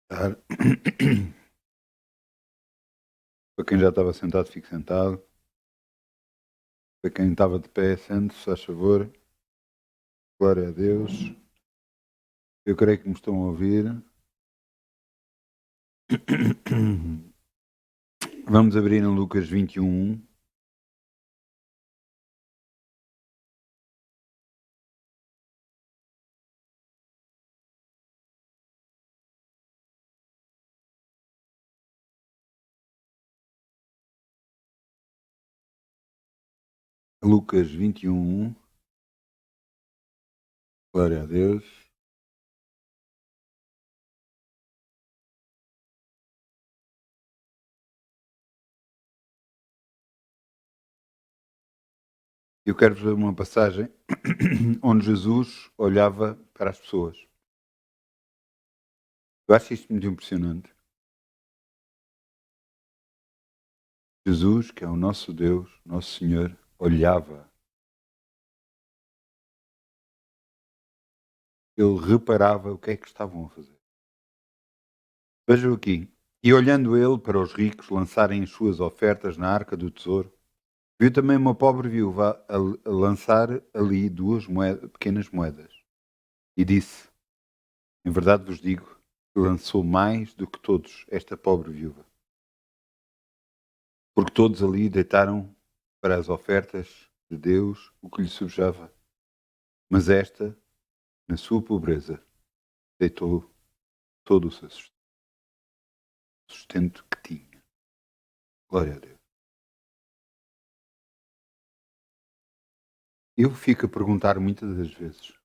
Sentar. Para quem já estava sentado, fique sentado. Para quem estava de pé, sente-se, faz favor. Glória a Deus. Eu creio que me estão a ouvir. Vamos abrir em Lucas 21. Lucas 21. Glória a Deus. Eu quero ver uma passagem onde Jesus olhava para as pessoas. Eu acho isto muito impressionante. Jesus, que é o nosso Deus, nosso Senhor, olhava. Ele reparava o que é que estavam a fazer. Vejam aqui. E olhando ele para os ricos lançarem as suas ofertas na arca do tesouro, viu também uma pobre viúva a lançar ali duas pequenas moedas. E disse: Em verdade vos digo, que lançou mais do que todos esta pobre viúva. Porque todos ali deitaram para as ofertas de Deus o que lhe subjava. Mas esta, na sua pobreza, deitou todo o seu sustento que tinha. Glória a Deus. Eu fico a perguntar muitas das vezes: o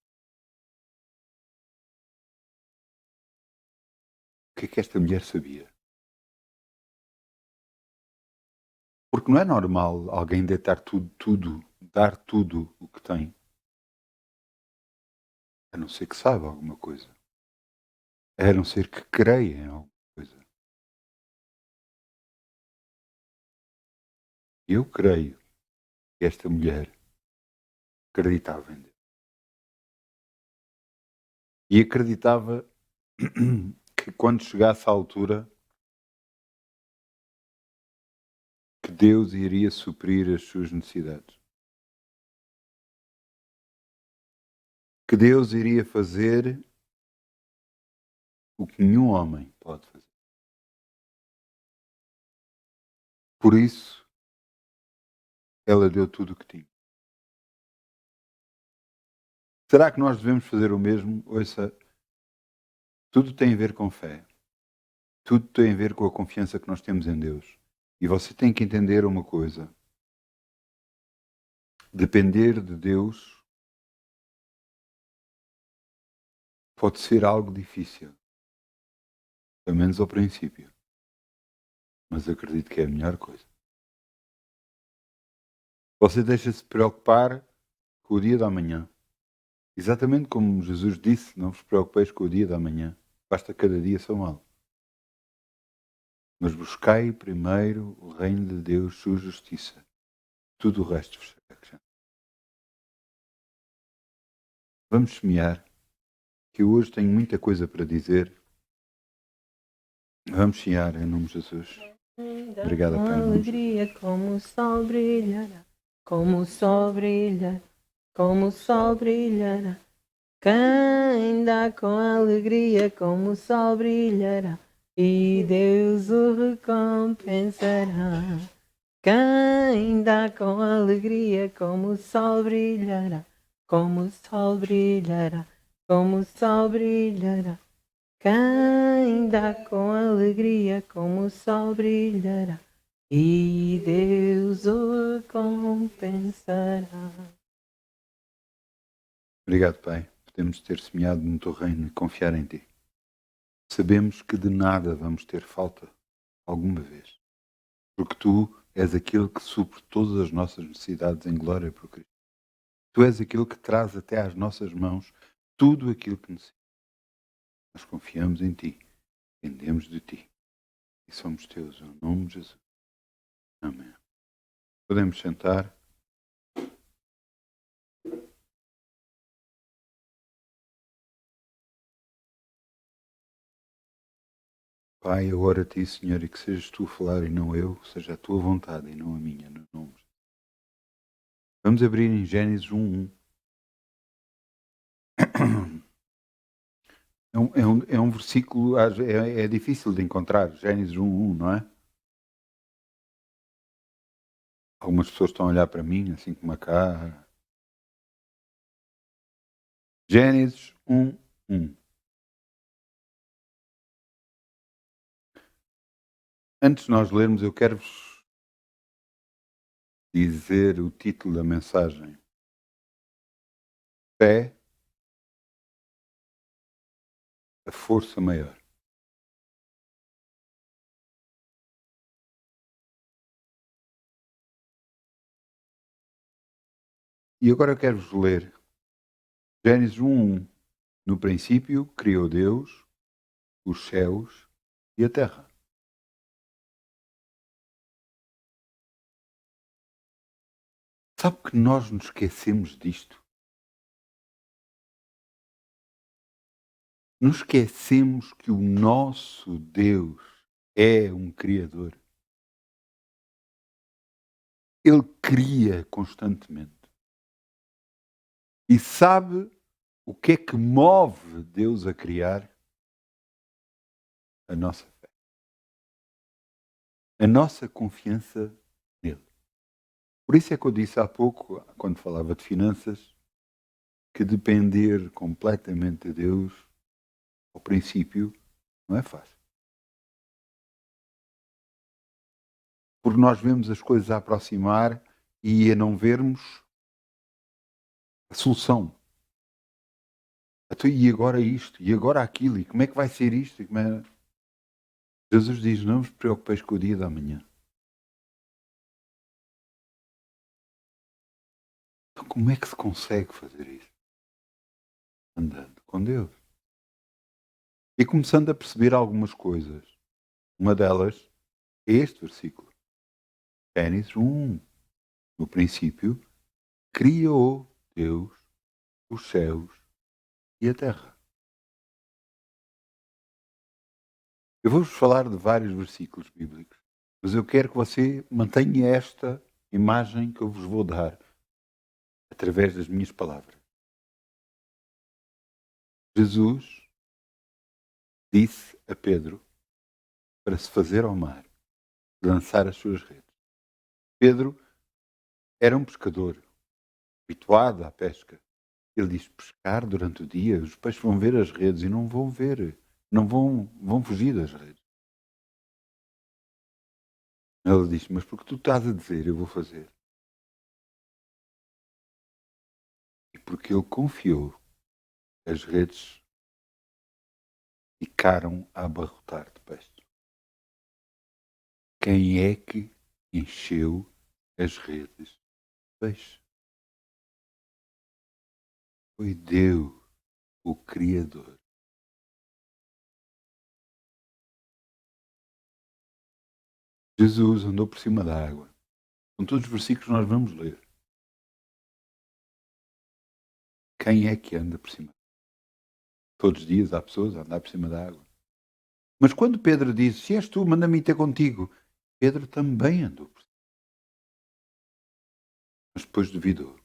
que é que esta mulher sabia? Porque não é normal alguém deitar tudo, dar tudo o que tem, a não ser que saiba alguma coisa, a não ser que creia em alguma coisa. Eu creio que esta mulher acreditava em Deus. E acreditava que quando chegasse à altura, que Deus iria suprir as suas necessidades. Que Deus iria fazer o que nenhum homem pode fazer. Por isso, ela deu tudo o que tinha. Será que nós devemos fazer o mesmo? Ouça, tudo tem a ver com fé. Tudo tem a ver com a confiança que nós temos em Deus. E você tem que entender uma coisa. Depender de Deus pode ser algo difícil. Pelo menos ao princípio. Mas acredito que é a melhor coisa. Você deixa-se preocupar com o dia da manhã. Exatamente como Jesus disse, não vos preocupeis com o dia da manhã. Basta cada dia seu mal. Mas buscai primeiro o reino de Deus, sua justiça. Tudo o resto vos será acrescentado. Vamos semear, que eu hoje tenho muita coisa para dizer. Vamos semear em nome de Jesus. Obrigada, com Pai. alegria, como o sol brilhará, como o sol brilha, como o sol brilhará. Quem dá com alegria, como o sol brilhará, e Deus o recompensará. Quem dá com alegria, como o sol brilhará, como o sol brilhará, como o sol brilhará. Quem dá com alegria, como o sol brilhará, e Deus o recompensará. Obrigado, Pai. Podemos ter semeado no teu reino e confiar em ti. Sabemos que de nada vamos ter falta alguma vez, porque tu és aquele que supre todas as nossas necessidades em glória por Cristo. Tu és aquele que traz até às nossas mãos tudo aquilo que necessitamos. Nós confiamos em ti, dependemos de ti e somos teus, em nome de Jesus. Amém. Podemos sentar. Pai, eu oro a Ti, Senhor, e que sejas Tu a falar e não eu, seja a Tua vontade e não a minha, no nome. Vamos abrir em Gênesis 1:1. É um versículo, é difícil de encontrar, Gênesis 1:1, não é? Algumas pessoas estão a olhar para mim, assim como a cá. Gênesis 1:1. Antes de nós lermos, eu quero-vos dizer o título da mensagem. Fé, a força maior. E agora eu quero-vos ler Gênesis 1:1. No princípio, criou Deus os céus e a terra. Sabe que nós nos esquecemos disto? Nos esquecemos que o nosso Deus é um Criador. Ele cria constantemente. E sabe o que é que move Deus a criar? A nossa fé. A nossa confiança nele. Por isso é que eu disse há pouco, quando falava de finanças, que depender completamente de Deus, ao princípio, não é fácil. Porque nós vemos as coisas a aproximar e a não vermos a solução. Então, e agora isto? E agora aquilo? E como é que vai ser isto? Jesus diz, não vos preocupeis com o dia da manhã. Então como é que se consegue fazer isso? Andando com Deus. E começando a perceber algumas coisas. Uma delas é este versículo. Gênesis 1. No princípio, criou Deus os céus e a terra. Eu vou-vos falar de vários versículos bíblicos, mas eu quero que você mantenha esta imagem que eu vos vou dar através das minhas palavras. Jesus disse a Pedro para se fazer ao mar, lançar as suas redes. Pedro era um pescador, habituado à pesca. Ele diz, pescar durante o dia, os peixes vão ver as redes e não vão ver, não vão fugir das redes. Ele disse, mas porque tu estás a dizer, eu vou fazer. E porque ele confiou, as redes ficaram a abarrotar de peixe. Quem é que encheu as redes de peixe? Foi Deus, o Criador. Jesus andou por cima da água. São todos os versículos que nós vamos ler. Quem é que anda por cima? Todos os dias há pessoas a andar por cima da água. Mas quando Pedro disse, se és tu, manda-me ter contigo, Pedro também andou por cima. Mas depois duvidou.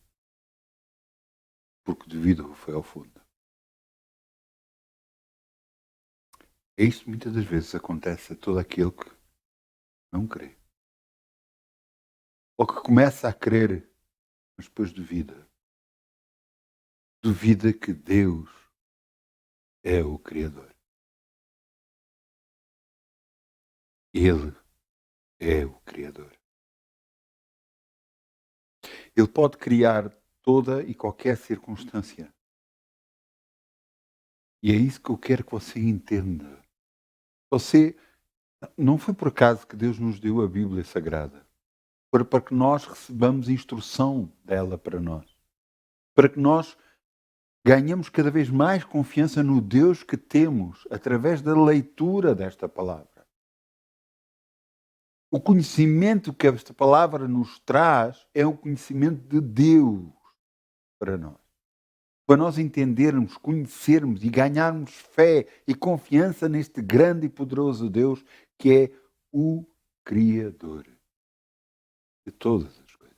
Porque duvidou, foi ao fundo. É isto que muitas das vezes acontece a todo aquele que não crê. Ou que começa a crer, mas depois duvida. Duvida que Deus é o Criador. Ele é o Criador. Ele pode criar toda e qualquer circunstância. E é isso que eu quero que você entenda. Você, não foi por acaso que Deus nos deu a Bíblia Sagrada. Foi para que nós recebamos instrução dela para nós. Para que nós ganhamos cada vez mais confiança no Deus que temos através da leitura desta palavra. O conhecimento que esta palavra nos traz é o conhecimento de Deus para nós. para nós entendermos, conhecermos e ganharmos fé e confiança neste grande e poderoso Deus que é o Criador de todas as coisas.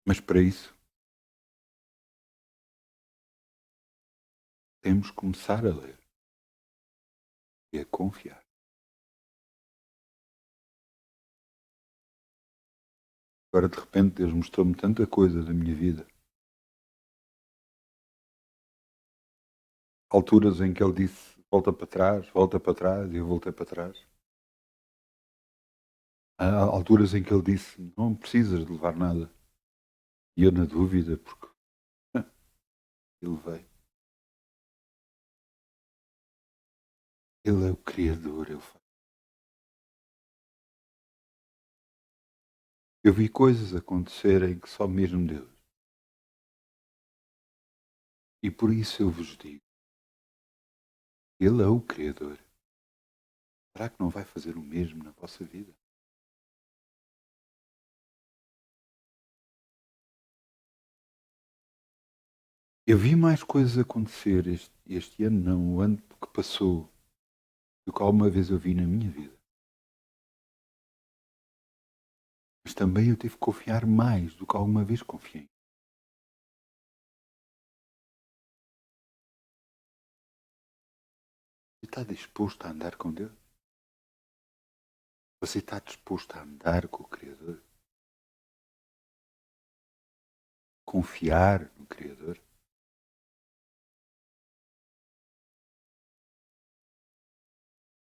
Mas para isso, temos que começar a ler e a confiar. Agora, de repente, Deus mostrou-me tanta coisa da minha vida. Alturas em que Ele disse, volta para trás, e eu voltei para trás. Há alturas em que Ele disse, não precisas de levar nada. E eu na dúvida, porque Ele veio. Ele é o Criador. Eu vi coisas acontecerem que só mesmo Deus. E por isso eu vos digo, Ele é o Criador. Será que não vai fazer o mesmo na vossa vida? Eu vi mais coisas acontecer este ano, não, o ano que passou, do que alguma vez eu vi na minha vida. Mas também eu tive que confiar mais do que alguma vez confiei. Você está disposto a andar com Deus? Você está disposto a andar com o Criador? Confiar no Criador?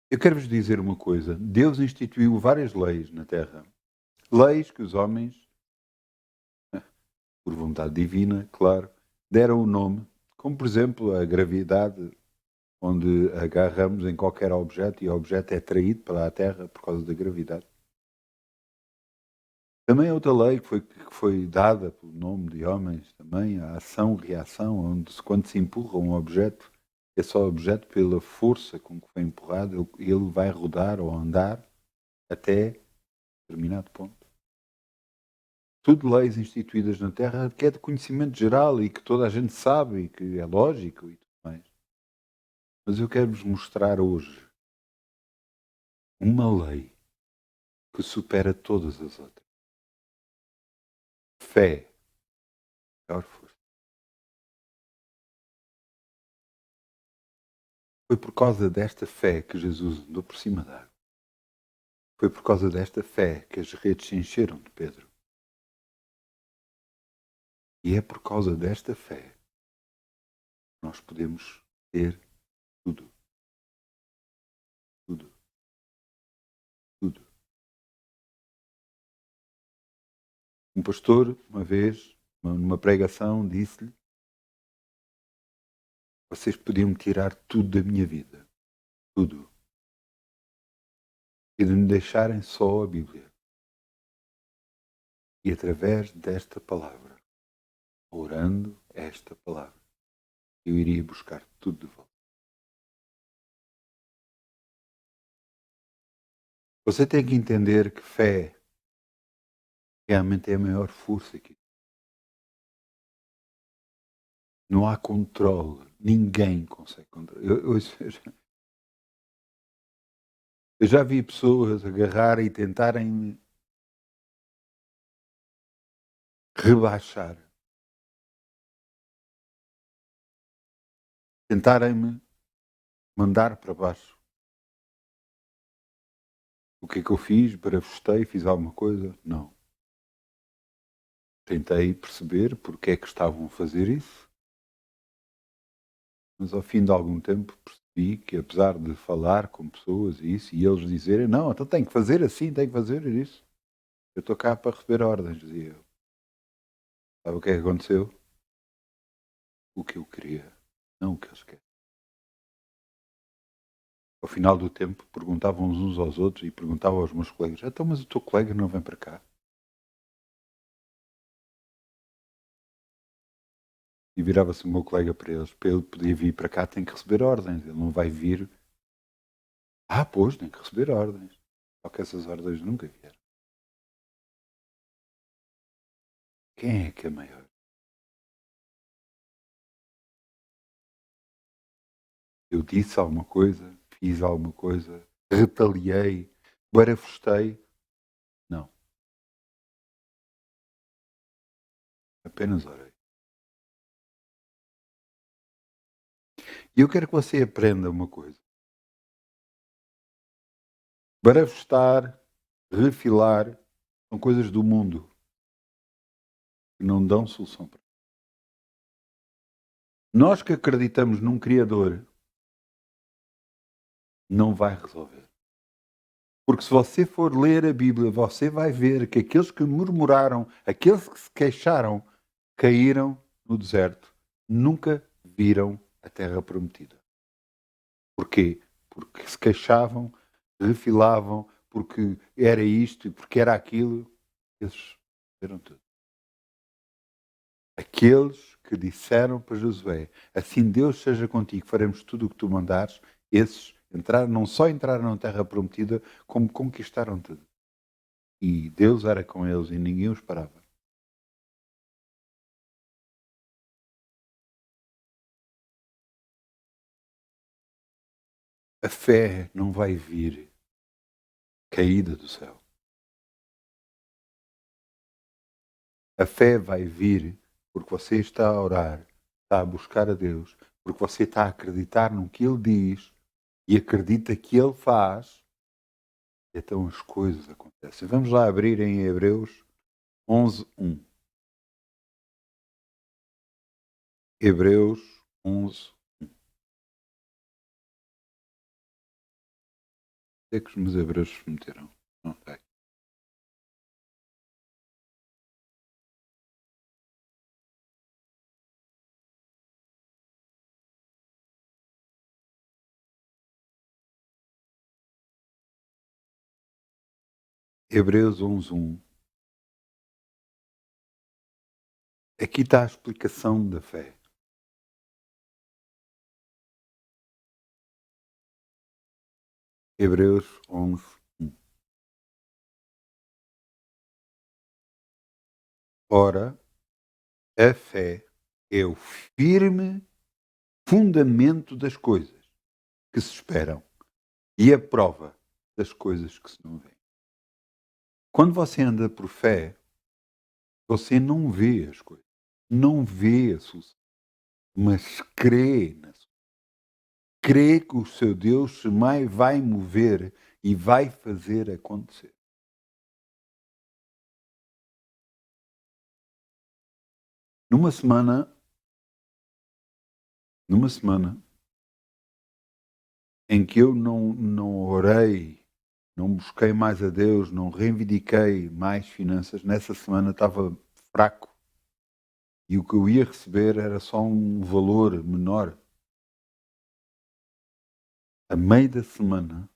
Eu quero vos dizer uma coisa. Deus instituiu várias leis na Terra. Leis que os homens, por vontade divina, claro, deram o nome, como por exemplo a gravidade, onde agarramos em qualquer objeto e o objeto é atraído para a Terra por causa da gravidade. Também outra lei que foi dada pelo nome de homens, também a ação-reação, onde quando se empurra um objeto, esse objeto, pela força com que foi empurrado, ele vai rodar ou andar até determinado ponto. Tudo leis instituídas na Terra que é de conhecimento geral e que toda a gente sabe e que é lógico e tudo mais. Mas eu quero-vos mostrar hoje uma lei que supera todas as outras. Fé. Maior força. Foi por causa desta fé que Jesus andou por cima da água. Foi por causa desta fé que as redes se encheram de Pedro. E é por causa desta fé que nós podemos ter tudo. Tudo. Tudo. Um pastor, uma vez, numa pregação, disse-lhe: vocês podiam tirar tudo da minha vida. Tudo. E de me deixarem só a Bíblia. E através desta palavra, orando esta palavra, eu iria buscar tudo de volta. Você tem que entender que fé realmente é a maior força aqui. Não há controle. Ninguém consegue controlar. Eu já vi pessoas agarrarem e tentarem rebaixar. Tentarem-me mandar para baixo. O que é que eu fiz? Bravostei? Fiz alguma coisa? Não. Tentei perceber porque é que estavam a fazer isso. Mas ao fim de algum tempo percebi que, apesar de falar com pessoas e isso, e eles dizerem, não, então tem que fazer assim, tem que fazer isso. Eu estou cá para receber ordens, dizia eu. Sabe o que é que aconteceu? O que eu queria, não o que eles querem. Ao final do tempo, perguntavam uns aos outros e perguntavam aos meus colegas, então, mas o teu colega não vem para cá? E virava-se o meu colega para eles, para ele poder vir para cá tem que receber ordens, ele não vai vir. Ah, pois, tem que receber ordens. Só que essas ordens nunca vieram. Quem é que é maior? Eu disse alguma coisa, fiz alguma coisa, retaliei, barafustei? Não, apenas orei. E eu quero que você aprenda uma coisa. Barafustar, refilar, são coisas do mundo que não dão solução para. Nós que acreditamos num Criador, não vai resolver. Porque se você for ler a Bíblia, você vai ver que aqueles que murmuraram, aqueles que se queixaram, caíram no deserto. Nunca viram a terra prometida. Porquê? Porque se queixavam, refilavam, porque era isto e porque era aquilo. Eles viram tudo. Aqueles que disseram para Josué, assim Deus seja contigo, faremos tudo o que tu mandares, esses entraram, não só entraram na terra prometida, como conquistaram tudo. E Deus era com eles e ninguém os parava. A fé não vai vir caída do céu. A fé vai vir porque você está a orar, está a buscar a Deus, porque você está a acreditar no que Ele diz e acredita que Ele faz, e então as coisas acontecem. Vamos lá abrir em Hebreus 11:1. Hebreus 11. Onde é que os meus hebreus se meteram? Não está aqui. Hebreus 11:1. Aqui está a explicação da fé. Hebreus 11:1. Ora, a fé é o firme fundamento das coisas que se esperam e a prova das coisas que se não veem. Quando você anda por fé, você não vê as coisas, não vê a solução, mas crê na solução. Crê que o seu Deus se vai mover e vai fazer acontecer. Numa semana em que eu não orei, não busquei mais a Deus, não reivindiquei mais finanças, nessa semana estava fraco. E o que eu ia receber era só um valor menor. A meio da semana,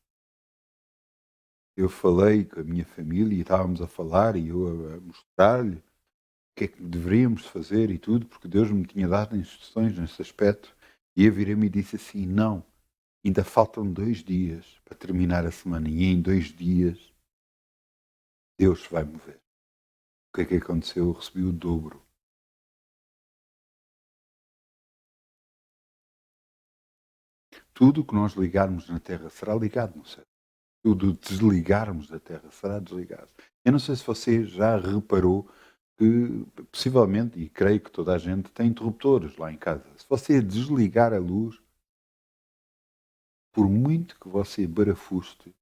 eu falei com a minha família e estávamos a falar e eu a mostrar-lhe o que é que deveríamos fazer e tudo, porque Deus me tinha dado instruções nesse aspecto. E eu virei-me e disse assim, não, ainda faltam 2 dias para terminar a semana e em 2 dias Deus vai mover. O que é que aconteceu? Eu recebi o dobro. Tudo o que nós ligarmos na terra será ligado no céu. Tudo desligarmos da terra será desligado. Eu não sei se você já reparou que, possivelmente, e creio que toda a gente tem interruptores lá em casa. Se você desligar a luz, por muito que você barafuste,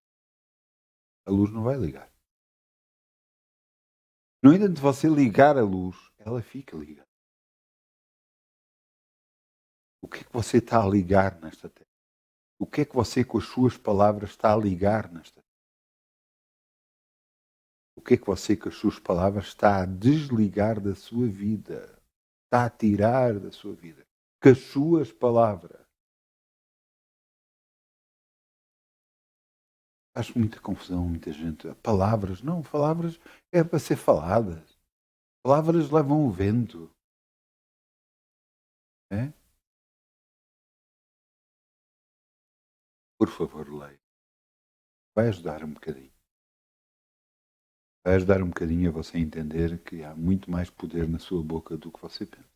a luz não vai ligar. No entanto, você ligar a luz, ela fica ligada. O que é que você está a ligar nesta terra? O que é que você, com as suas palavras, está a ligar nesta terra? O que é que você, com as suas palavras, está a desligar da sua vida? Está a tirar da sua vida? Com as suas palavras. Faz muita confusão, muita gente. Palavras, não, palavras é para ser faladas. Palavras levam o vento. É? Por favor, leia. Vai ajudar um bocadinho. vai ajudar um bocadinho a você entender que há muito mais poder na sua boca do que você pensa.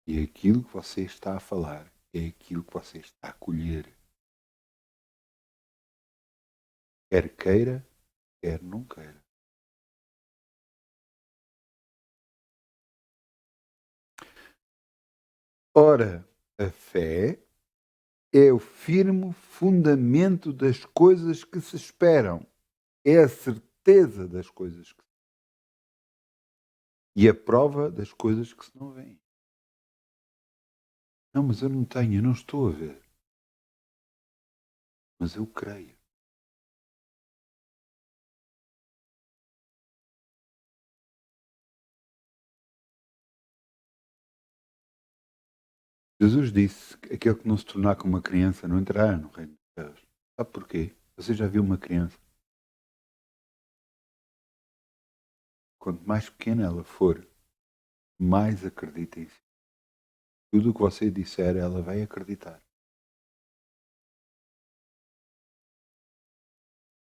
E aquilo que você está a falar é aquilo que você está a colher. Quer queira, quer não queira. Ora, a fé é o firme fundamento das coisas que se esperam. É a certeza das coisas que e a prova das coisas que se não veem. Não, mas eu não tenho, eu não estou a ver. Mas eu creio. Jesus disse que aquele que não se tornar como uma criança não entrará no reino de Deus. Sabe porquê? Você já viu uma criança? Quanto mais pequena ela for, mais acredita em si. Tudo o que você disser, ela vai acreditar.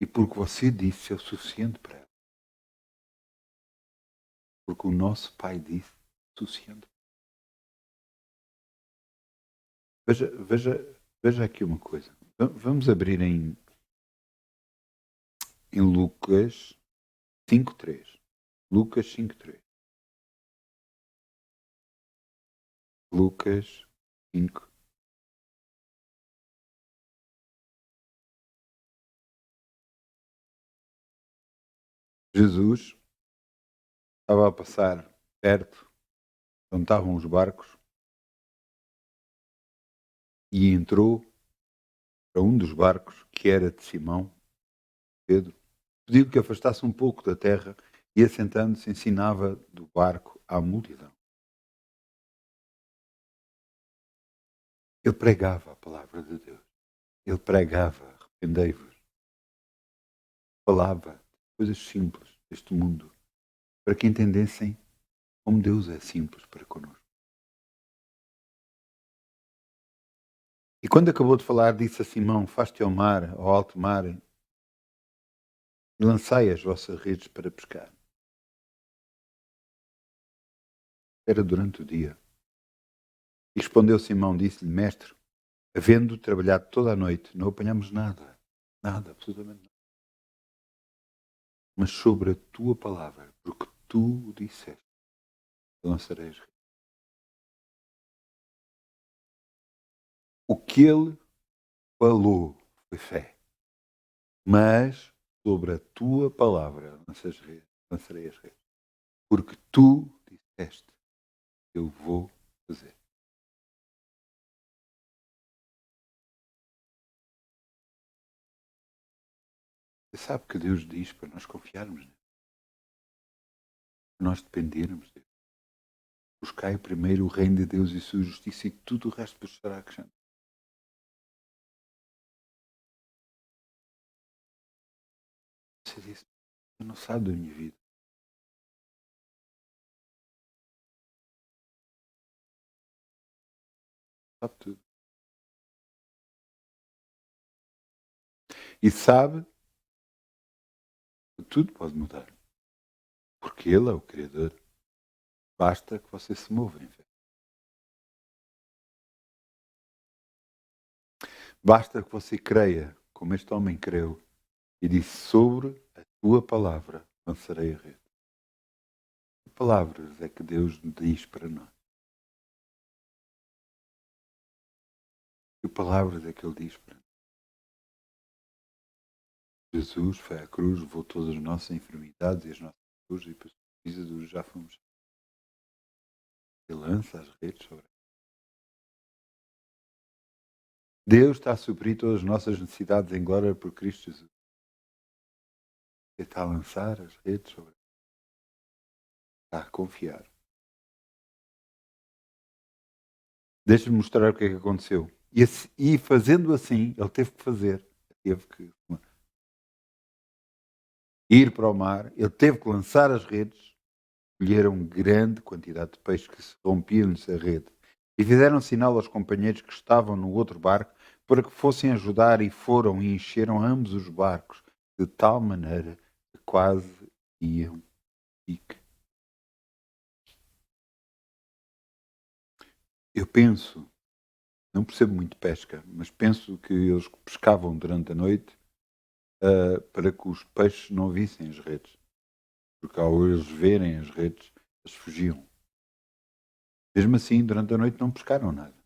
E porque você disse é o suficiente para ela. Porque o nosso Pai disse é o suficiente. Veja aqui uma coisa. Vamos abrir em Lucas 5:3. Lucas 5:3. Lucas 5. Jesus estava a passar perto onde estavam os barcos e entrou para um dos barcos, que era de Simão, Pedro, pediu que afastasse um pouco da terra e, assentando-se, ensinava do barco à multidão. Ele pregava a palavra de Deus. Ele pregava, arrependei-vos. Falava coisas simples deste mundo, para que entendessem como Deus é simples para connosco. E quando acabou de falar, disse a Simão: Faz-te ao mar, ao alto mar, e lançai as vossas redes para pescar. Era durante o dia. E respondeu Simão, disse-lhe: Mestre, havendo trabalhado toda a noite, não apanhamos nada. Nada, absolutamente nada. Mas sobre a tua palavra, porque tu o disseste, lançarei as redes. O que ele falou foi fé. Mas sobre a tua palavra lançarei as redes. Porque tu disseste, eu vou fazer. Você sabe que Deus diz para nós confiarmos nele, para nós dependermos dele. Buscai primeiro o reino de Deus e sua justiça, e tudo o resto vos será acrescentado. Você disse: Você não sabe da minha vida. Sabe tudo. E sabe que tudo pode mudar. Porque Ele é o Criador. Basta que você se mova em fé. Basta que você creia, como este homem creu, e disse: Sobre a tua palavra lançarei a rede. Que palavras é que Deus diz para nós? Que palavras é que Ele diz para nós? Jesus foi à cruz, levou todas as nossas enfermidades e as nossas dores, e depois já fomos. Ele lança as redes sobre. Deus está a suprir todas as nossas necessidades em glória por Cristo Jesus. Ele está a lançar as redes sobre. Está a confiar. Deixa-me mostrar o que é que aconteceu. E fazendo assim, ele teve que fazer. Teve que ir para o mar, ele teve que lançar as redes, colheram grande quantidade de peixes que se rompiam-lhes a rede. E fizeram sinal aos companheiros que estavam no outro barco para que fossem ajudar, e foram e encheram ambos os barcos, de tal maneira que quase iam pique. Eu penso, não percebo muito pesca, mas penso que eles pescavam durante a noite para que os peixes não vissem as redes. Porque ao eles verem as redes, eles fugiam. Mesmo assim, durante a noite não pescaram nada.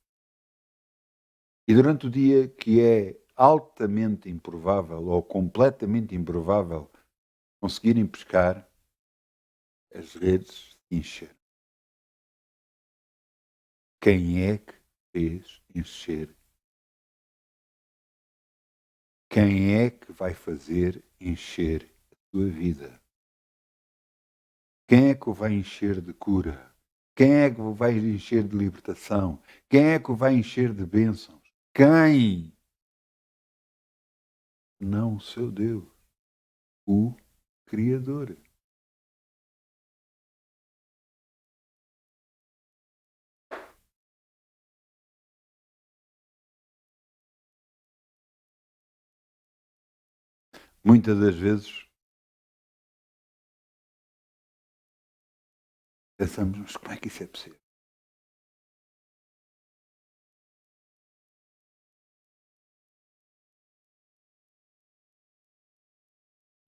E durante o dia, que é altamente improvável ou completamente improvável conseguirem pescar, as redes se encheram. Quem é que fez encher? Quem é que vai fazer encher a tua vida? Quem é que o vai encher de cura? Quem é que o vai encher de libertação? Quem é que o vai encher de bênçãos? Quem? Não o seu Deus, o Criador. Muitas das vezes pensamos, mas como é que isso é possível?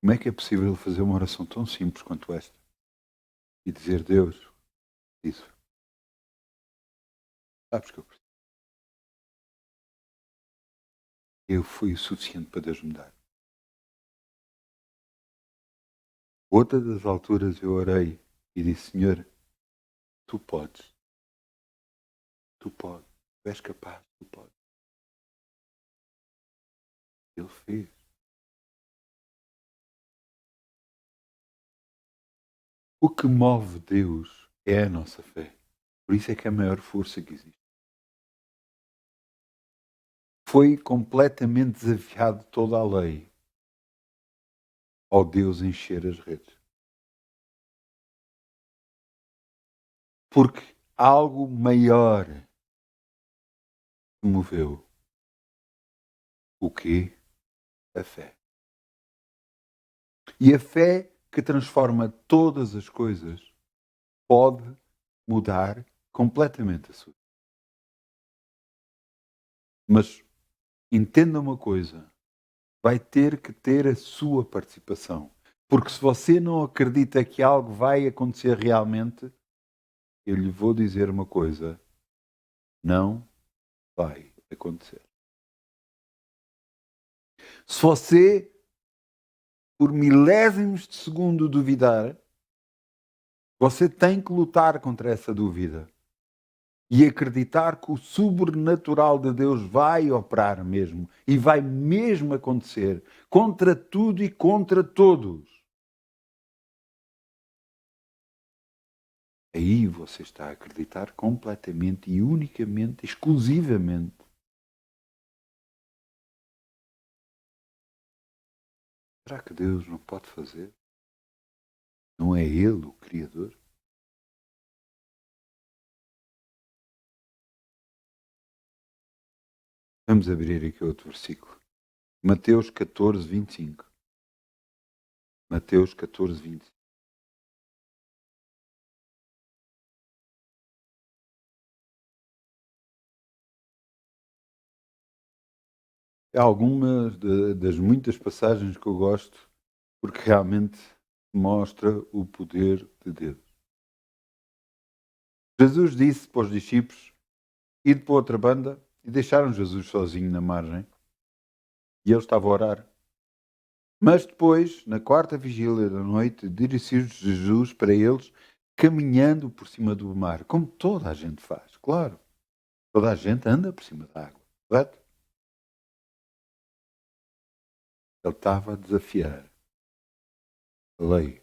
Como é que é possível fazer uma oração tão simples quanto esta e dizer, Deus, isso, sabes que eu fui o suficiente para Deus me dar. Outra das alturas eu orei e disse, Senhor, tu podes, tu és capaz, tu podes. Ele fez. O que move Deus é a nossa fé. Por isso é que é a maior força que existe. Foi completamente desafiado toda a lei ao Deus encher as redes. Porque algo maior moveu. O quê? A fé. E a fé que transforma todas as coisas pode mudar completamente a sua. Mas entenda uma coisa, vai ter que ter a sua participação. Porque se você não acredita que algo vai acontecer realmente, eu lhe vou dizer uma coisa, não vai acontecer. Se você, por milésimos de segundo, duvidar, você tem que lutar contra essa dúvida e acreditar que o sobrenatural de Deus vai operar mesmo e vai mesmo acontecer contra tudo e contra todos. Aí você está a acreditar completamente e unicamente, exclusivamente. Será que Deus não pode fazer? Não é Ele o Criador? Vamos abrir aqui outro versículo. Mateus 14, 25. Mateus 14, 25. É algumas das muitas passagens que eu gosto, porque realmente mostra o poder de Deus. Jesus disse para os discípulos ir para outra banda e deixaram Jesus sozinho na margem. E ele estava a orar. Mas depois, na quarta vigília da noite, dirigiu-se Jesus para eles, caminhando por cima do mar, como toda a gente faz, claro. Toda a gente anda por cima da água, correto? Ele estava a desafiar a lei.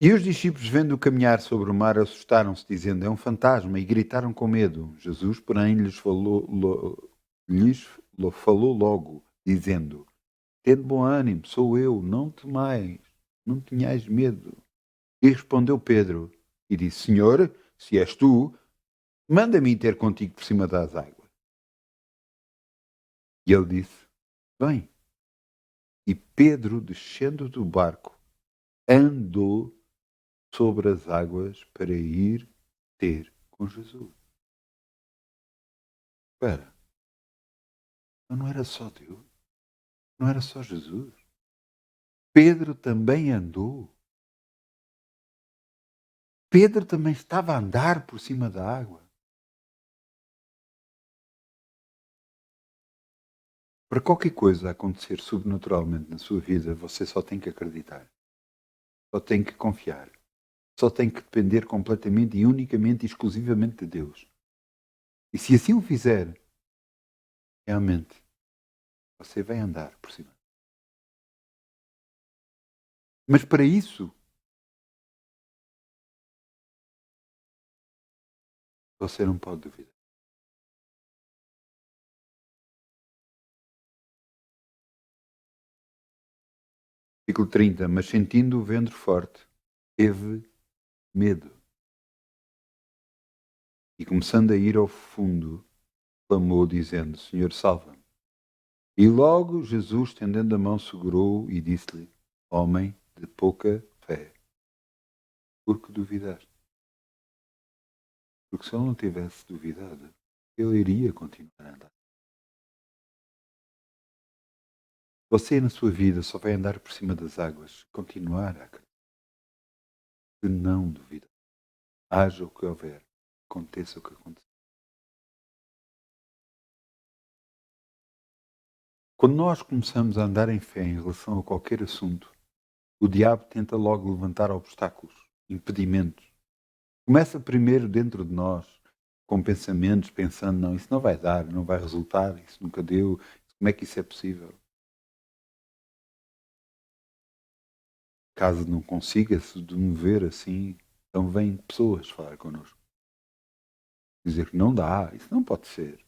E os discípulos, vendo-o caminhar sobre o mar, assustaram-se, dizendo, é um fantasma, e gritaram com medo. Jesus, porém, lhes falou logo, dizendo, tende bom ânimo, sou eu, não temais, não tenhais medo. E respondeu Pedro, e disse, Senhor, se és tu, manda-me ir ter contigo por cima das águas. E ele disse: vem. E Pedro, descendo do barco, andou sobre as águas para ir ter com Jesus. Espera, então não era só Deus, não era só Jesus. Pedro também andou. Pedro também estava a andar por cima da água. Para qualquer coisa acontecer sobrenaturalmente na sua vida, você só tem que acreditar. Só tem que confiar. Só tem que depender completamente e unicamente e exclusivamente de Deus. E se assim o fizer, realmente, você vai andar por cima. Mas para isso, você não pode duvidar. Versículo 30. Mas sentindo o vento forte, teve medo. E começando a ir ao fundo, clamou dizendo: Senhor, salva-me. E logo Jesus, estendendo a mão, segurou-o e disse-lhe: Homem de pouca fé, por que duvidaste? Porque se ele não tivesse duvidado, ele iria continuar a andar. Você na sua vida só vai andar por cima das águas, continuar a acreditar. Se não duvidar, haja o que houver, aconteça o que acontecer. Quando nós começamos a andar em fé em relação a qualquer assunto, o diabo tenta logo levantar obstáculos, impedimentos. Começa primeiro dentro de nós, com pensamentos, pensando, não, isso não vai dar, não vai resultar, isso nunca deu, como é que isso é possível? Caso não consiga se mover assim, então vêm pessoas falar connosco. Dizer que não dá, isso não pode ser.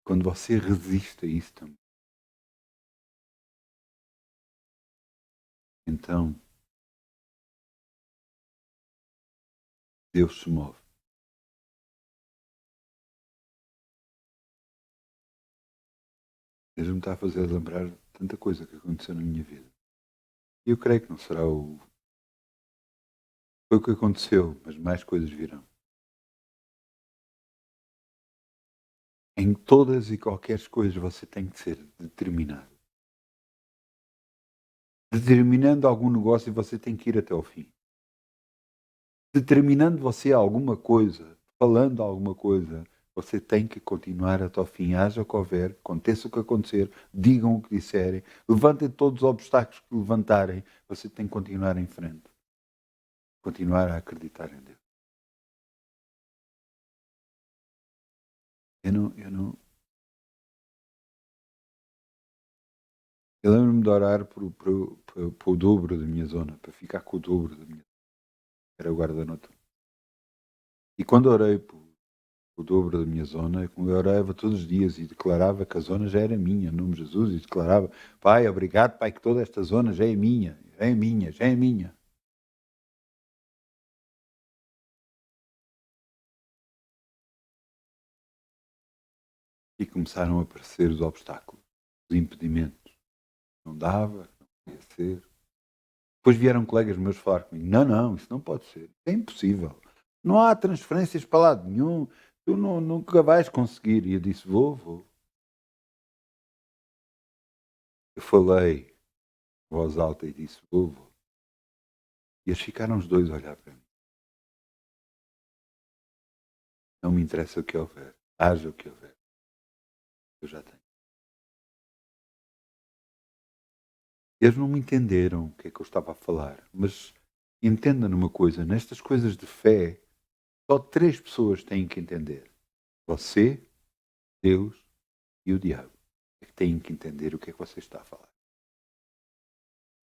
Quando você resiste a isso também, então Deus se move. Deus me está a fazer lembrar tanta coisa que aconteceu na minha vida. E eu creio que não será o... Foi o que aconteceu, mas mais coisas virão. Em todas e qualquer coisas você tem que ser determinado. Determinando algum negócio você tem que ir até ao fim. Determinando você alguma coisa, falando alguma coisa, você tem que continuar até ao fim, haja o que houver, aconteça o que acontecer, digam o que disserem, levantem todos os obstáculos que levantarem, você tem que continuar em frente. Continuar a acreditar em Deus. Eu lembro-me de orar por o dobro da minha zona, para ficar com o dobro da minha zona. Era o guarda-noite. E quando orei por o dobro da minha zona, eu orava todos os dias e declarava que a zona já era minha, em nome de Jesus, e declarava: Pai, obrigado, Pai, que toda esta zona já é minha, já é minha, já é minha. E começaram a aparecer os obstáculos, os impedimentos. Não dava, não podia ser. Depois vieram colegas meus falar comigo: Não, não, isso não pode ser, é impossível. Não há transferências para lado nenhum, tu nunca vais conseguir. E eu disse: Vou. Eu falei em voz alta e disse: Vou. E eles ficaram os dois a olhar para mim. Não me interessa o que houver, haja o que houver, eu já tenho. Eles não me entenderam o que é que eu estava a falar, mas entenda numa coisa: nestas coisas de fé, só 3 pessoas têm que entender: você, Deus e o diabo. É que têm que entender o que é que você está a falar.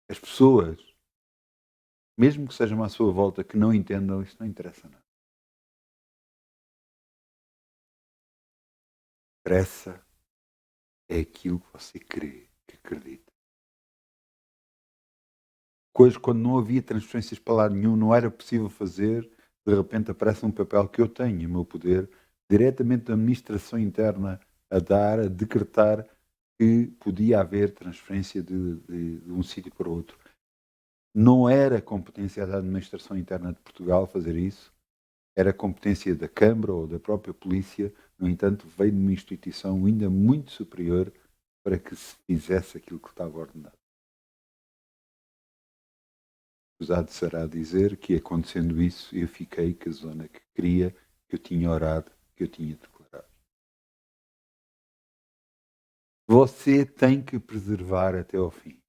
As pessoas, mesmo que sejam à sua volta, que não entendam, isso não interessa nada. Interessa é aquilo que você crê, que acredita. Coisas quando não havia transferências para lado nenhum, não era possível fazer, de repente aparece um papel que eu tenho, o meu poder, diretamente da administração interna, a dar, a decretar que podia haver transferência de um sítio para o outro. Não era competência da administração interna de Portugal fazer isso, era competência da Câmara ou da própria polícia. No entanto, veio de uma instituição ainda muito superior para que se fizesse aquilo que estava ordenado. Usado será dizer que, acontecendo isso, eu fiquei com a zona que queria, que eu tinha orado, que eu tinha declarado. Você tem que preservar até ao fim.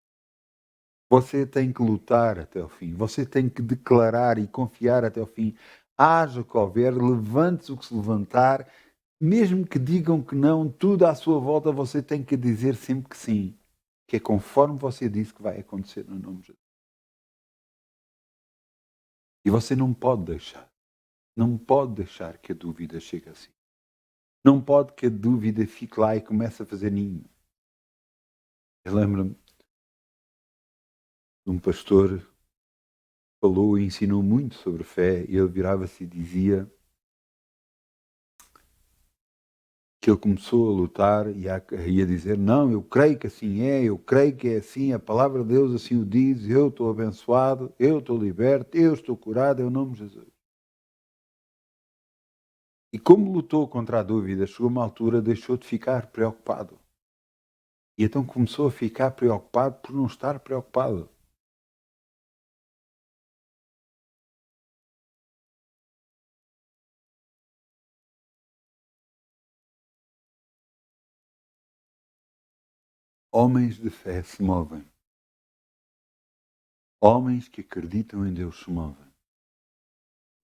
Você tem que lutar até ao fim. Você tem que declarar e confiar até ao fim. Haja o que houver, levante-se o que se levantar. Mesmo que digam que não, tudo à sua volta você tem que dizer sempre que sim. Que é conforme você disse que vai acontecer no nome de Jesus. E você não pode deixar. Não pode deixar que a dúvida chegue assim. Não pode que a dúvida fique lá e comece a fazer ninho. Eu lembro-me de um pastor que falou e ensinou muito sobre fé, e ele virava-se e dizia que ele começou a lutar e a dizer: não, eu creio que assim é, eu creio que é assim, a palavra de Deus assim o diz, eu estou abençoado, eu estou liberto, eu estou curado, em nome de Jesus. E como lutou contra a dúvida, chegou uma altura, deixou de ficar preocupado. E então começou a ficar preocupado por não estar preocupado. Homens de fé se movem. Homens que acreditam em Deus se movem.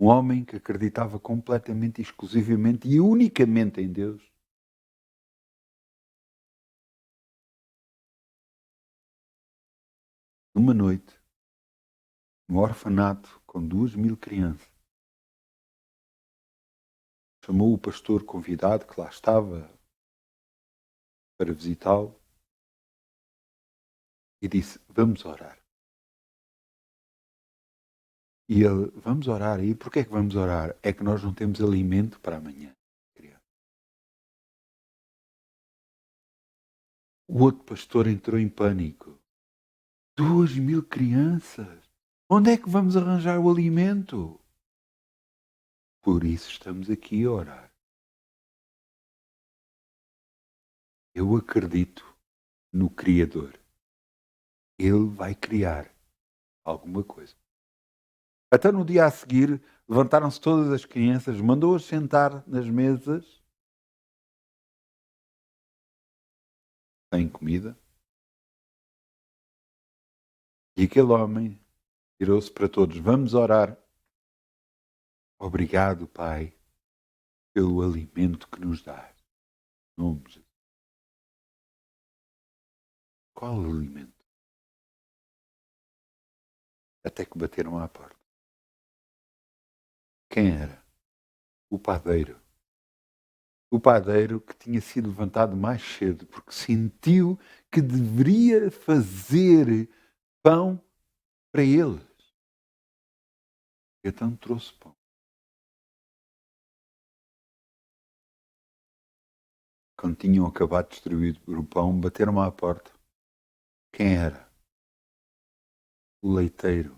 Um homem que acreditava completamente, exclusivamente e unicamente em Deus. Numa noite, no orfanato com 2.000 crianças, chamou o pastor convidado que lá estava para visitá-lo e disse: vamos orar. E ele: vamos orar. E porquê é que vamos orar? É que nós não temos alimento para amanhã. O outro pastor entrou em pânico. 2.000 crianças! Onde é que vamos arranjar o alimento? Por isso estamos aqui a orar. Eu acredito no Criador. Ele vai criar alguma coisa. Até no dia a seguir, levantaram-se todas as crianças, mandou-as sentar nas mesas, sem comida, e aquele homem virou-se para todos: vamos orar. Obrigado, Pai, pelo alimento que nos dás. Em nome de Jesus. Qual alimento? Até que bateram à porta. Quem era? O padeiro. O padeiro que tinha sido levantado mais cedo porque sentiu que deveria fazer pão para eles. Então trouxe pão. Quando tinham acabado de distribuir o pão, bateram à porta. Quem era? O leiteiro.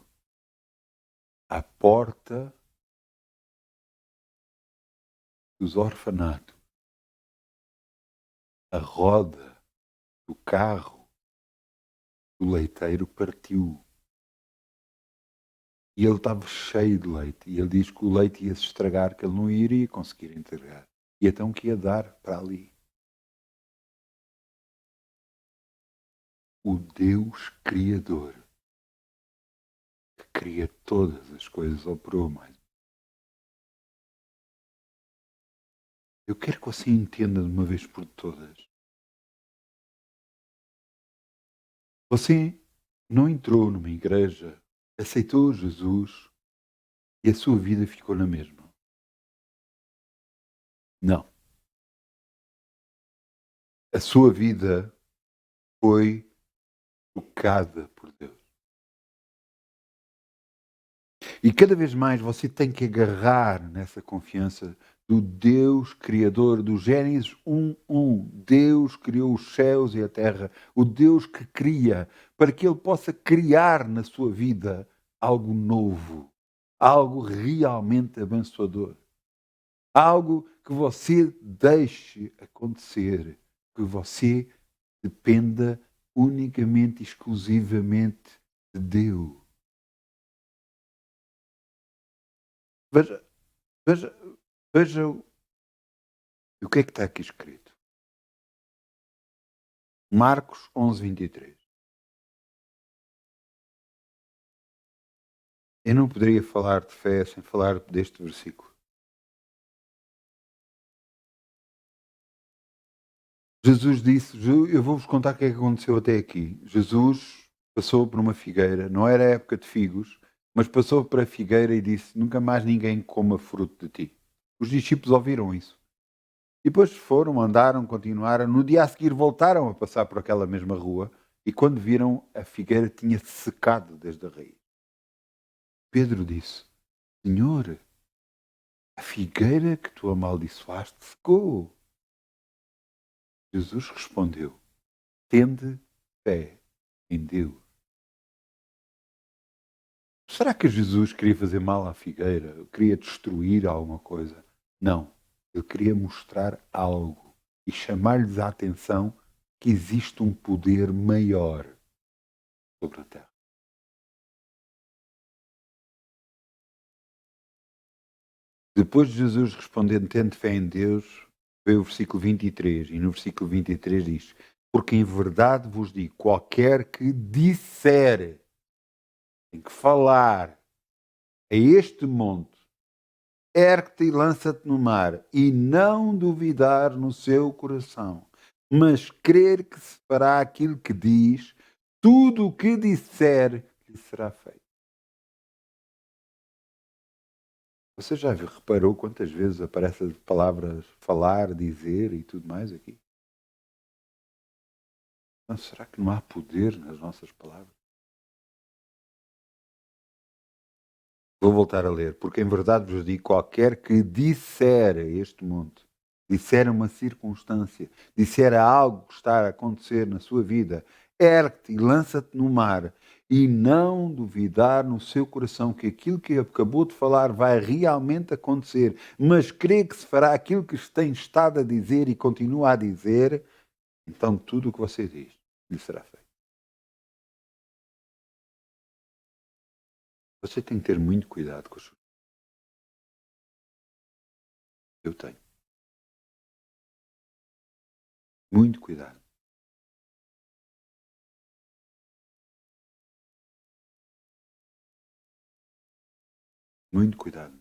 À porta dos orfanatos. A roda do carro do leiteiro partiu. E ele estava cheio de leite. E ele diz que o leite ia se estragar, que ele não iria conseguir entregar. E então que ia dar para ali. O Deus Criador, que cria todas as coisas, operou mais. Eu quero que você entenda de uma vez por todas. Você não entrou numa igreja, aceitou Jesus e a sua vida ficou na mesma. Não. A sua vida foi tocada por Deus. E cada vez mais você tem que agarrar nessa confiança do Deus Criador, do Gênesis 1:1. Deus criou os céus e a terra, o Deus que cria, para que Ele possa criar na sua vida algo novo, algo realmente abençoador, algo que você deixe acontecer, que você dependa unicamente, exclusivamente de Deus. Veja, veja, veja o que é que está aqui escrito. Marcos 11:23. Eu não poderia falar de fé sem falar deste versículo. Jesus disse, eu vou-vos contar o que é que aconteceu até aqui. Jesus passou por uma figueira, não era época de figos, mas passou para a figueira e disse, nunca mais ninguém coma fruto de ti. Os discípulos ouviram isso. E depois foram, andaram, continuaram. No dia a seguir voltaram a passar por aquela mesma rua e quando viram, a figueira tinha secado desde a raiz. Pedro disse, Senhor, a figueira que tu amaldiçoaste secou. Jesus respondeu, tende fé em Deus. Será que Jesus queria fazer mal à figueira? Queria destruir alguma coisa? Não. Ele queria mostrar algo e chamar-lhes a atenção que existe um poder maior sobre a terra. Depois de Jesus respondendo, tende fé em Deus, veio o versículo 23, e no versículo 23 diz, porque em verdade vos digo, qualquer que disser, tem que falar a este monte, ergue-te e lança-te no mar, e não duvidar no seu coração, mas crer que se fará aquilo que diz, tudo o que disser lhe será feito. Você já reparou quantas vezes aparecem as palavras falar, dizer e tudo mais aqui? Mas será que não há poder nas nossas palavras? Vou voltar a ler, porque em verdade vos digo, qualquer que disser a este monte, disser uma circunstância, disser algo que está a acontecer na sua vida, ergue-te e lança-te no mar, e não duvidar no seu coração que aquilo que acabou de falar vai realmente acontecer, mas crê que se fará aquilo que tem estado a dizer e continua a dizer, então tudo o que você diz lhe será feito. Você tem que ter muito cuidado com as suas. Eu tenho. Muito cuidado. Muito cuidado.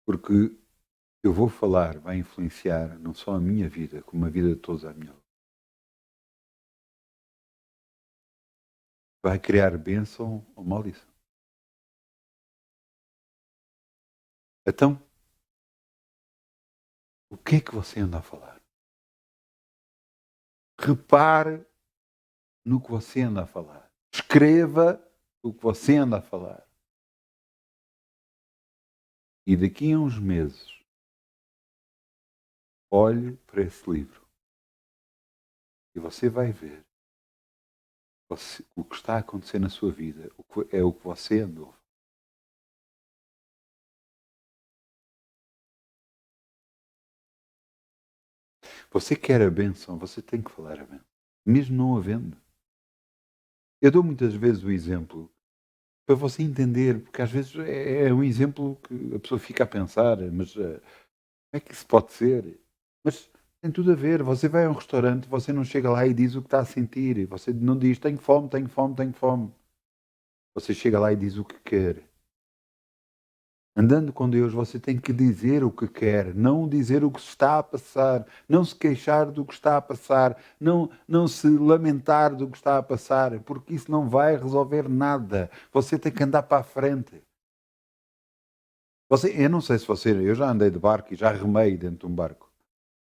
Porque eu vou falar vai influenciar não só a minha vida, como a vida de todos à minha volta. Vai criar bênção ou maldição. Então, o que é que você anda a falar? Repare no que você anda a falar. Escreva o que você anda a falar. E daqui a uns meses, olhe para esse livro e você vai ver o que está a acontecer na sua vida, é o que você andou. Você quer a bênção, você tem que falar a bênção, mesmo não havendo. Eu dou muitas vezes o exemplo para você entender, porque às vezes é um exemplo que a pessoa fica a pensar, mas como é que isso pode ser? Mas tem tudo a ver. Você vai a um restaurante, você não chega lá e diz o que está a sentir. Você não diz tenho fome, tenho fome, tenho fome. Você chega lá e diz o que quer. Andando com Deus, você tem que dizer o que quer, não dizer o que está a passar, não se queixar do que está a passar, não se lamentar do que está a passar, porque isso não vai resolver nada. Você tem que andar para a frente. Eu não sei se eu já andei de barco e já remei dentro de um barco.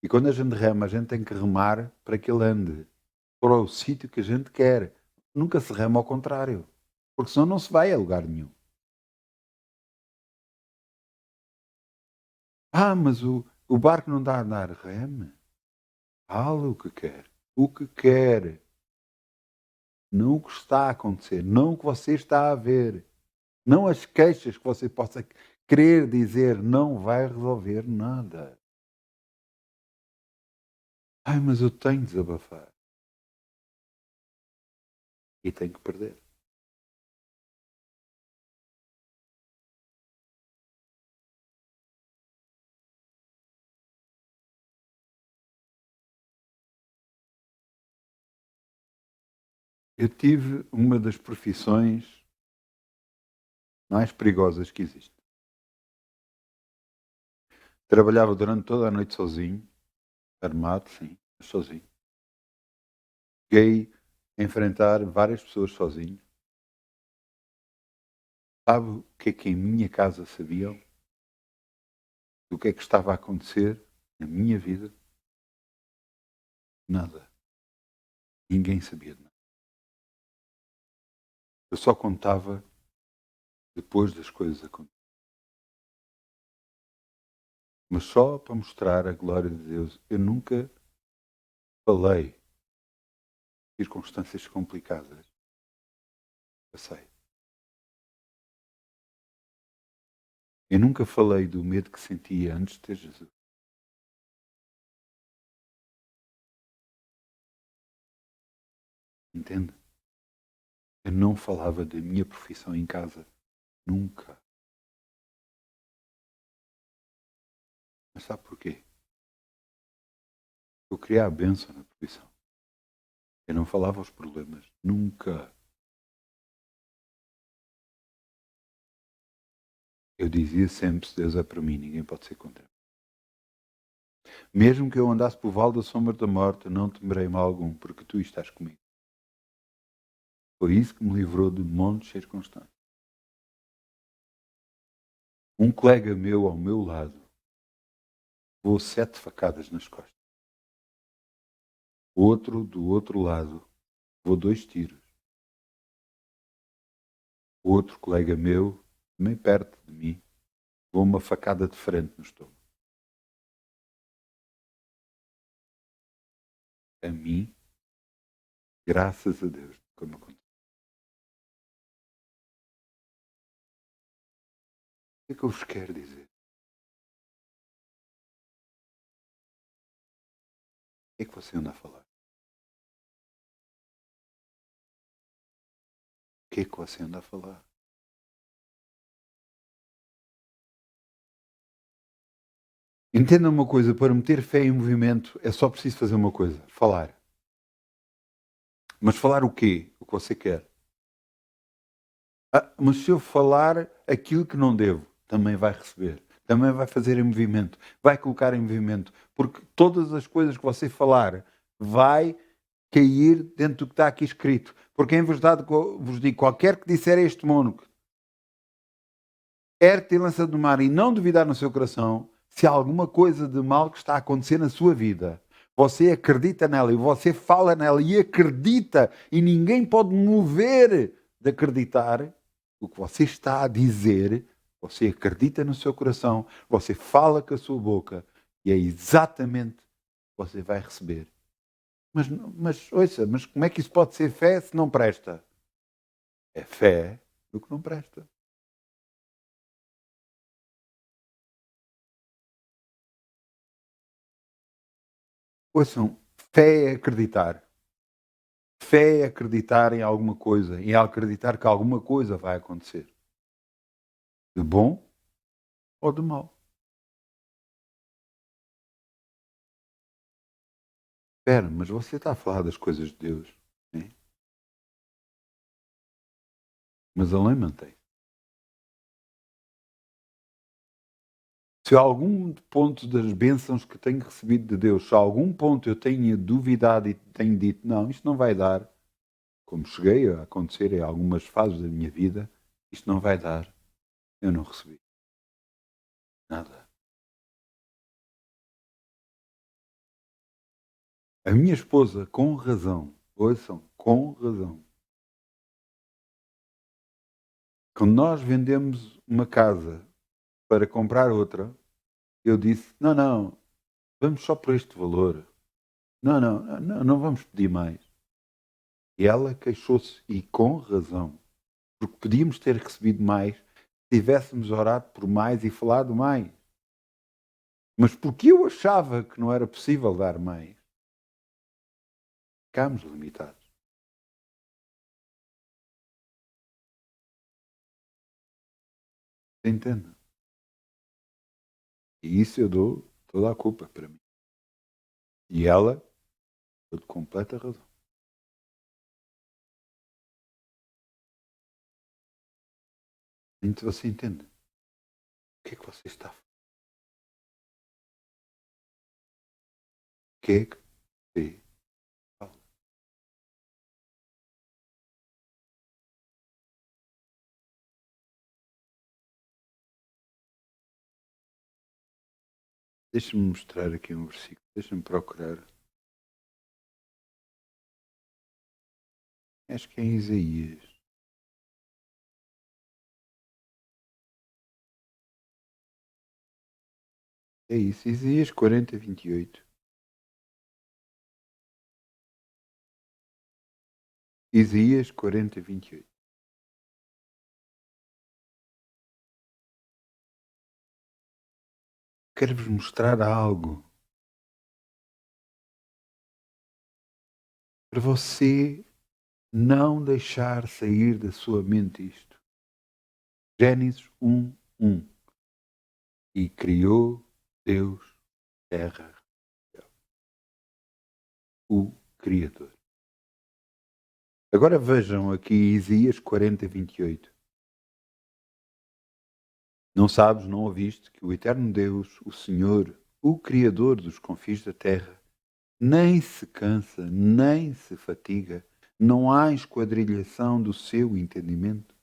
E quando a gente rema, a gente tem que remar para que ele ande para o sítio que a gente quer. nunca se rema ao contrário, porque senão não se vai a lugar nenhum. Mas o barco não dá a andar, reme. Fala o que quer. O que quer. Não o que está a acontecer, não o que você está a ver. Não as queixas que você possa querer dizer, não vai resolver nada. Mas eu tenho de desabafar. E tenho que perder. Eu tive uma das profissões mais perigosas que existe. Trabalhava durante toda a noite sozinho, armado, sim, mas sozinho. Cheguei a enfrentar várias pessoas sozinho. Sabe o que é que em minha casa sabiam? Do que é que estava a acontecer na minha vida? Nada. Ninguém sabia de nada. Eu só contava depois das coisas acontecerem. Mas só para mostrar a glória de Deus. Eu nunca falei de circunstâncias complicadas. Passei. Eu nunca falei do medo que sentia antes de ter Jesus. Entende? Eu não falava da minha profissão em casa. Nunca. Mas sabe porquê? Eu queria a bênção na profissão. Eu não falava os problemas. Nunca. Eu dizia sempre, se Deus é para mim, ninguém pode ser contra mim. Mesmo que eu andasse por vale da sombra da morte, não temerei mal algum, porque tu estás comigo. Foi isso que me livrou de montes de circunstâncias. Um colega meu ao meu lado levou 7 facadas nas costas. Outro, do outro lado, levou 2 tiros. Outro colega meu, também perto de mim, levou uma facada de frente no estômago. A mim, graças a Deus, como aconteceu. O que é que eu vos quero dizer? O que é que você anda a falar? O que é que você anda a falar? Entenda uma coisa, para meter fé em movimento é só preciso fazer uma coisa, falar. Mas falar o quê? O que você quer. Mas se eu falar aquilo que não devo, também vai receber. Também vai fazer em movimento. Vai colocar em movimento. Porque todas as coisas que você falar vai cair dentro do que está aqui escrito. Porque em verdade vos digo, qualquer que disser a este monte, quer-te lançado no mar e não duvidar no seu coração, se há alguma coisa de mal que está a acontecer na sua vida, você acredita nela e você fala nela e acredita e ninguém pode mover de acreditar o que você está a dizer, você acredita no seu coração, você fala com a sua boca e é exatamente o que você vai receber. Ouça, como é que isso pode ser fé se não presta? É fé do que não presta. Ouçam, fé é acreditar. Fé é acreditar em alguma coisa, em acreditar que alguma coisa vai acontecer. De bom ou de mal. Espera, mas você está a falar das coisas de Deus, né? Mas a lei mantém. Se há algum ponto das bênçãos que tenho recebido de Deus, se há algum ponto eu tenha duvidado e tenho dito, não, isto não vai dar, como cheguei a acontecer em algumas fases da minha vida, isto não vai dar, eu não recebi nada. A minha esposa, com razão, ouçam, com razão, Quando nós vendemos uma casa para comprar outra, eu disse: não, vamos só por este valor. Não vamos pedir mais. E ela queixou-se, e com razão, porque podíamos ter recebido mais se tivéssemos orado por mais e falado mais. Mas porque eu achava que não era possível dar mais, ficámos limitados. Entende? E isso eu dou toda a culpa para mim. E ela deu de completa razão. Então você entende? O que é que você está a fazer? O que é que você fala? Deixa-me mostrar aqui um versículo. Deixa-me procurar. Acho que é em Isaías. É isso, Isaías 40, 28. Isaías 40, 28. Quero-vos mostrar algo para você não deixar sair da sua mente isto. Gênesis 1, 1. E criou Deus terra, o Criador. Agora vejam aqui Isaías 40, 28. Não sabes, não ouviste, que o eterno Deus, o Senhor, o Criador dos confins da terra, nem se cansa, nem se fatiga, não há esquadrilhação do seu entendimento.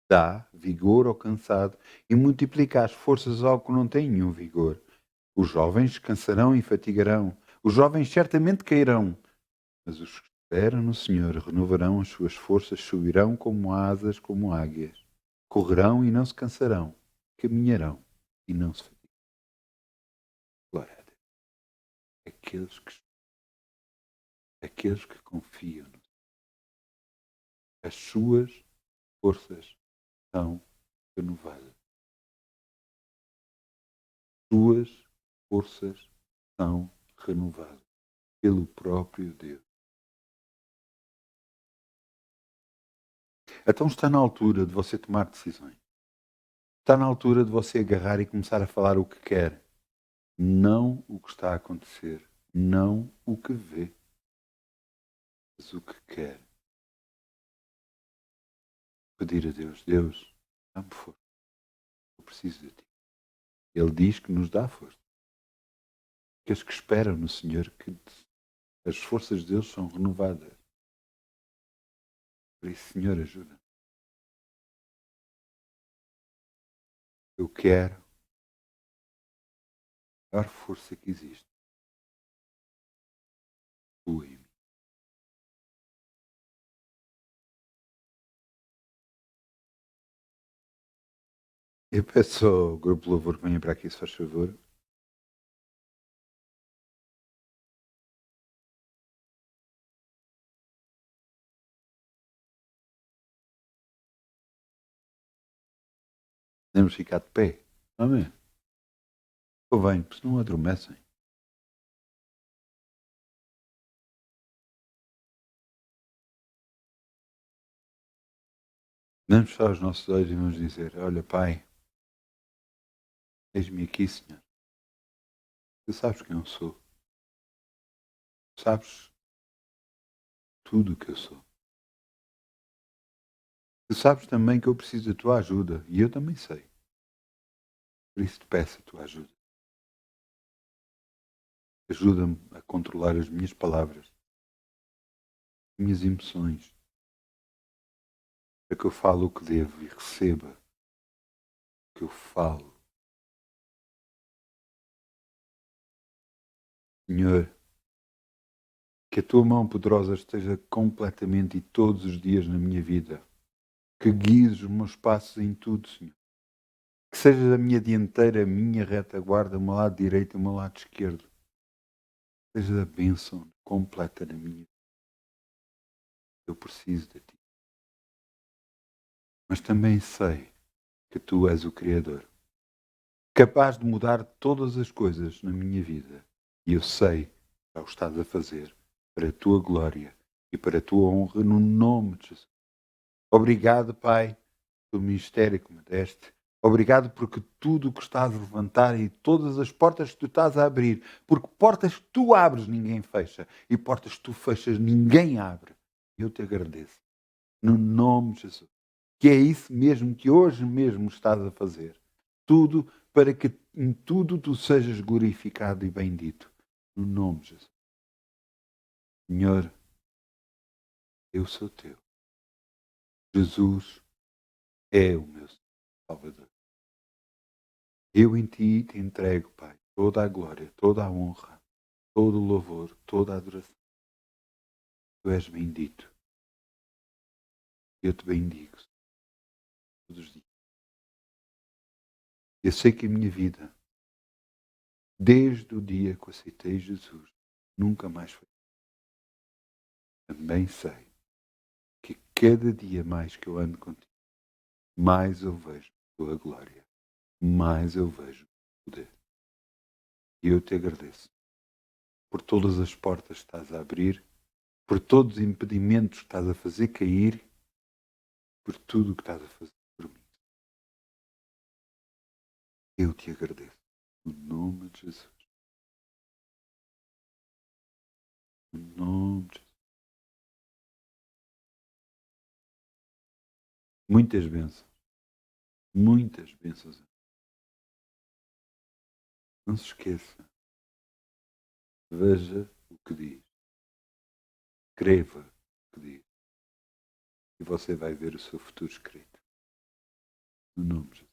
Dá vigor ao cansado e multiplica as forças ao que não tem nenhum vigor. Os jovens cansarão e fatigarão, os jovens certamente cairão, mas os que esperam no Senhor renovarão as suas forças, subirão como asas, como águias, correrão e não se cansarão, caminharão e não se fatigarão. Glória a Deus. Aqueles que confiam no Senhor, as suas forças são renovadas. Suas forças são renovadas pelo próprio Deus. Então está na altura de você tomar decisões. Está na altura de você agarrar e começar a falar o que quer. Não o que está a acontecer. Não o que vê. Mas o que quer. Pedir a Deus. Deus, dá-me força. Eu preciso de ti. Ele diz que nos dá força. Aqueles que esperam no Senhor, que as forças de Deus são renovadas. Por isso, Senhor, ajuda. Eu quero a maior força que existe. Tua em mim. Eu peço ao grupo de louvor que venha para aqui, se faz favor. Podemos ficar de pé. Amém. Ou bem, porque senão adormecem. Vamos fechar os nossos olhos e vamos dizer: olha, Pai, eis-me aqui, Senhor. Tu sabes quem eu sou. Tu sabes tudo o que eu sou. Tu sabes também que eu preciso da tua ajuda. E eu também sei. Por isso te peço a tua ajuda. Ajuda-me a controlar as minhas palavras, as minhas emoções, para que eu fale o que devo e receba o que eu falo. Senhor, que a tua mão poderosa esteja completamente e todos os dias na minha vida. que guies os meus passos em tudo, Senhor. Que sejas a minha dianteira, a minha retaguarda, o meu lado direito e o meu lado esquerdo. Sejas a bênção completa na minha vida. Eu preciso de Ti. Mas também sei que Tu és o Criador, capaz de mudar todas as coisas na minha vida. E eu sei que já o estás a fazer para a Tua glória e para a Tua honra, no nome de Jesus. Obrigado, Pai, pelo ministério que me deste. Obrigado porque tudo o que estás a levantar e todas as portas que tu estás a abrir, porque portas que tu abres, ninguém fecha, e portas que tu fechas, ninguém abre. Eu te agradeço, no nome de Jesus, que é isso mesmo que hoje mesmo estás a fazer. Tudo para que em tudo tu sejas glorificado e bendito, no nome de Jesus. Senhor, eu sou teu. Jesus é o meu Salvador. Eu em ti te entrego, Pai, toda a glória, toda a honra, todo o louvor, toda a adoração. Tu és bendito. Eu te bendigo todos os dias. Eu sei que a minha vida, desde o dia que eu aceitei Jesus, nunca mais foi. Também sei que cada dia mais que eu ando contigo, mais eu vejo a tua glória, mais eu vejo o poder. E eu te agradeço por todas as portas que estás a abrir, por todos os impedimentos que estás a fazer cair, por tudo o que estás a fazer por mim. Eu te agradeço. No nome de Jesus. No nome de Jesus. Muitas bênçãos. Muitas bênçãos. Não se esqueça. Veja o que diz. Escreva o que diz. E você vai ver o seu futuro escrito. No nome de Jesus.